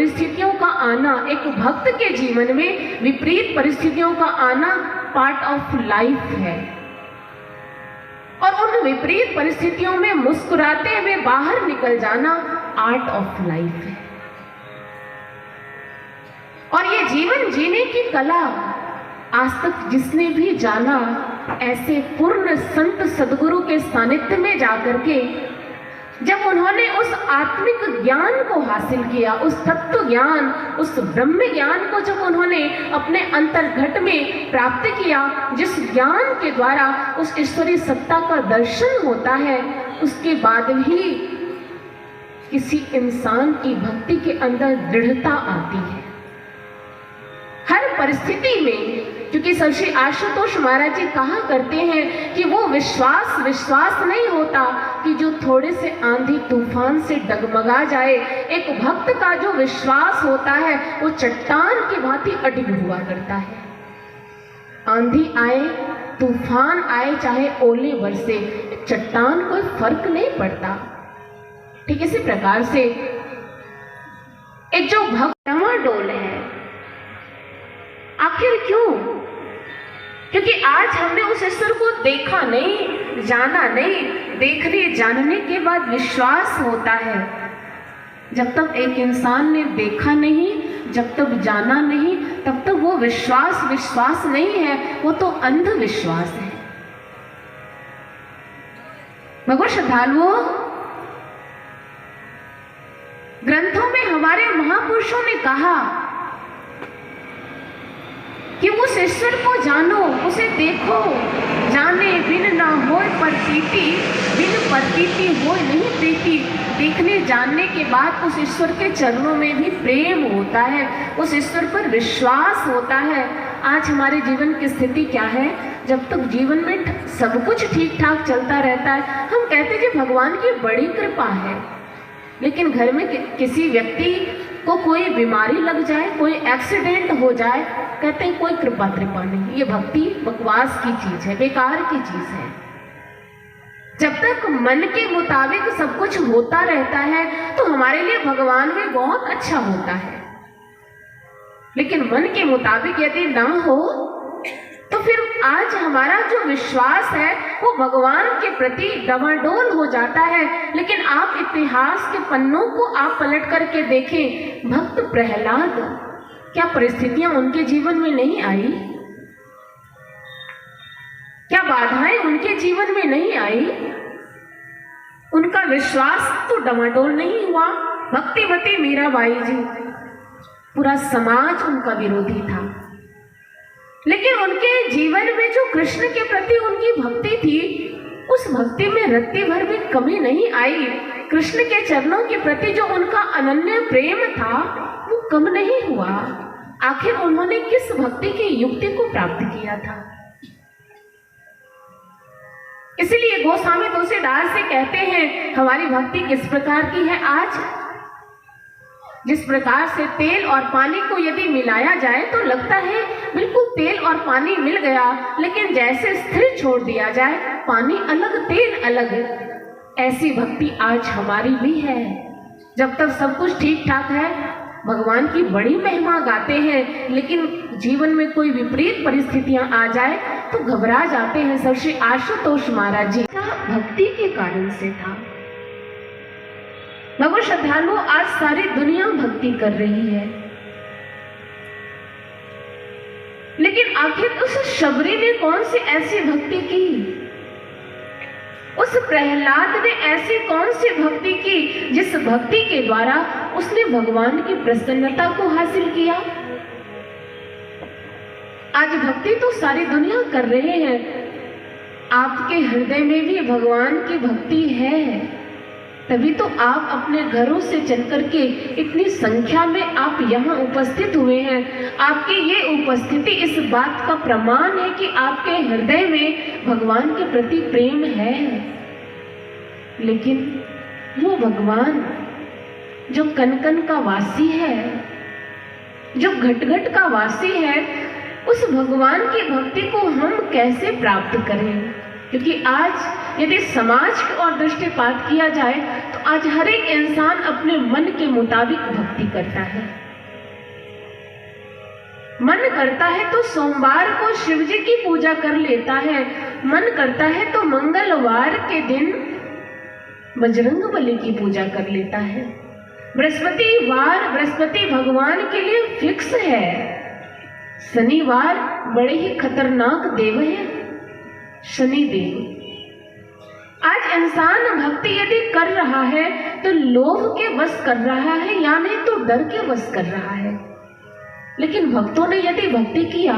परिस्थितियों का आना, एक भक्त के जीवन में विपरीत परिस्थितियों का आना पार्ट ऑफ लाइफ है। और उन विपरीत परिस्थितियों में मुस्कुराते हुए बाहर निकल जाना आर्ट ऑफ लाइफ है। और ये जीवन जीने की कला आज तक जिसने भी जाना, ऐसे पूर्ण संत सदगुरु के सानिध्य में जाकर के जब उन्होंने उस आत्मिक ज्ञान को हासिल किया, उस तत्व ज्ञान, उस ब्रह्म ज्ञान को जब उन्होंने अपने अंतर्घट में प्राप्त किया, जिस ज्ञान के द्वारा उस ईश्वरीय सत्ता का दर्शन होता है, उसके बाद ही किसी इंसान की भक्ति के अंदर दृढ़ता आती है। हर परिस्थिति में, क्योंकि श्री आशुतोष महाराज जी कहा करते हैं कि वो विश्वास नहीं होता कि जो थोड़े से आंधी तूफान से डगमगा जाए। एक भक्त का जो विश्वास होता है वो चट्टान की भांति अडिग हुआ करता है। आंधी आए, तूफान आए, चाहे ओले बरसे, चट्टान कोई फर्क नहीं पड़ता। ठीक इसी प्रकार से एक जो भक्त डमाडोल है, आखिर क्यों? क्योंकि आज हमने उस ईश्वर को देखा नहीं, जाना नहीं। देखने जानने के बाद विश्वास होता है। जब तक एक इंसान ने देखा नहीं, जब तक जाना नहीं, तब तक वो विश्वास नहीं है, वो तो अंधविश्वास है। भगवान श्रद्धालुओं, ग्रंथों में हमारे महापुरुषों ने कहा कि उस ईश्वर को जानो, उसे देखो, जाने बिन ना होए प्रतीति, बिन प्रतीति होए नहीं प्रीति। देखने जानने के बाद उस ईश्वर के चरणों में भी प्रेम होता है, उस ईश्वर पर विश्वास होता है। आज हमारे जीवन की स्थिति क्या है? जब तक जीवन में सब कुछ ठीक ठाक चलता रहता है, हम कहते हैं कि भगवान की बड़ी कृपा है। लेकिन घर में किसी व्यक्ति को कोई बीमारी लग जाए, कोई एक्सीडेंट हो जाए, कहते हैं कोई कृपा नहीं। ये भक्ति बकवास की चीज है, बेकार की चीज है। जब तक मन के मुताबिक सब कुछ होता रहता है तो हमारे लिए भगवान भी बहुत अच्छा होता है। लेकिन मन के मुताबिक यदि ना हो तो फिर आज हमारा जो विश्वास है वो भगवान के प्रति डमाडोल हो जाता है। लेकिन आप इतिहास के पन्नों को आप पलट करके देखें, भक्त प्रहलाद, क्या परिस्थितियां उनके जीवन में नहीं आई? क्या बाधाएं उनके जीवन में नहीं आई? उनका विश्वास तो डमाडोल नहीं हुआ। भक्तिवती मीराबाई जी, पूरा समाज उनका विरोधी था, लेकिन उनके जीवन में जो कृष्ण के प्रति उनकी भक्ति थी, उस भक्ति में रत्ती भर भी कमी नहीं आई। कृष्ण के चरणों के प्रति जो उनका अनन्य प्रेम था वो कम नहीं हुआ। आखिर उन्होंने किस भक्ति की युक्ति को प्राप्त किया था? इसलिए गोस्वामी तुलसीदास से कहते हैं, हमारी भक्ति किस प्रकार की है? आज जिस प्रकार से तेल और पानी को यदि मिलाया जाए तो लगता है बिल्कुल तेल और पानी मिल गया, लेकिन जैसे स्थिर छोड़ दिया जाए, पानी अलग तेल अलग, ऐसी भक्ति आज हमारी भी है। जब तक सब कुछ ठीक ठाक है, भगवान की बड़ी महिमा गाते हैं, लेकिन जीवन में कोई विपरीत परिस्थितियां आ जाए तो घबरा जाते हैं। श्री आशुतोष महाराज जी भक्ति के कारण से था। भगवान श्रद्धालु, आज सारी दुनिया भक्ति कर रही है, लेकिन आखिर उस शबरी ने कौन सी ऐसी भक्ति की? उस प्रहलाद ने ऐसी कौन सी भक्ति की जिस भक्ति के द्वारा उसने भगवान की प्रसन्नता को हासिल किया? आज भक्ति तो सारी दुनिया कर रहे हैं, आपके हृदय में भी भगवान की भक्ति है, तभी तो आप अपने घरों से चल करके इतनी संख्या में आप यहाँ उपस्थित हुए हैं। आपकी ये उपस्थिति इस बात का प्रमाण है कि आपके हृदय में भगवान के प्रति प्रेम है। लेकिन वो भगवान जो कन कन का वासी है, जो घट घट का वासी है, उस भगवान की भक्ति को हम कैसे प्राप्त करें? क्योंकि आज यदि समाज की ओर दृष्टिपात किया जाए तो आज हर एक इंसान अपने मन के मुताबिक भक्ति करता है। मन करता है तो सोमवार को शिव जी की पूजा कर लेता है, मन करता है तो मंगलवार के दिन बजरंगबली की पूजा कर लेता है। बृहस्पतिवार बृहस्पति भगवान के लिए फिक्स है। शनिवार बड़े ही खतरनाक देव है, शनि देव। आज इंसान भक्ति यदि कर रहा है तो लोभ के वश कर रहा है या नहीं तो डर के वश कर रहा है। लेकिन भक्तों ने यदि भक्ति किया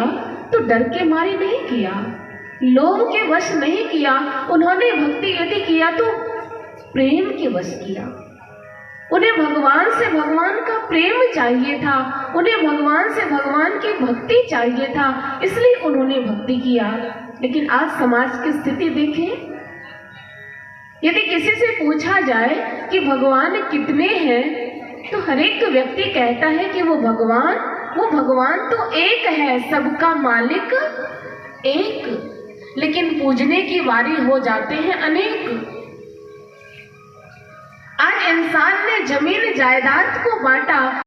तो डर के मारे नहीं किया, लोभ के वश नहीं किया। उन्होंने भक्ति यदि किया तो प्रेम के वश किया। उन्हें भगवान से भगवान का प्रेम चाहिए था, उन्हें भगवान से भगवान की भक्ति चाहिए था, इसलिए उन्होंने भक्ति किया। लेकिन आज समाज की स्थिति देखें, यदि किसी से पूछा जाए कि भगवान कितने हैं तो हर एक व्यक्ति कहता है कि वो भगवान तो एक है, सबका मालिक एक। लेकिन पूजने की वारी हो जाते हैं अनेक। आज इंसान ने जमीन जायदाद को बांटा।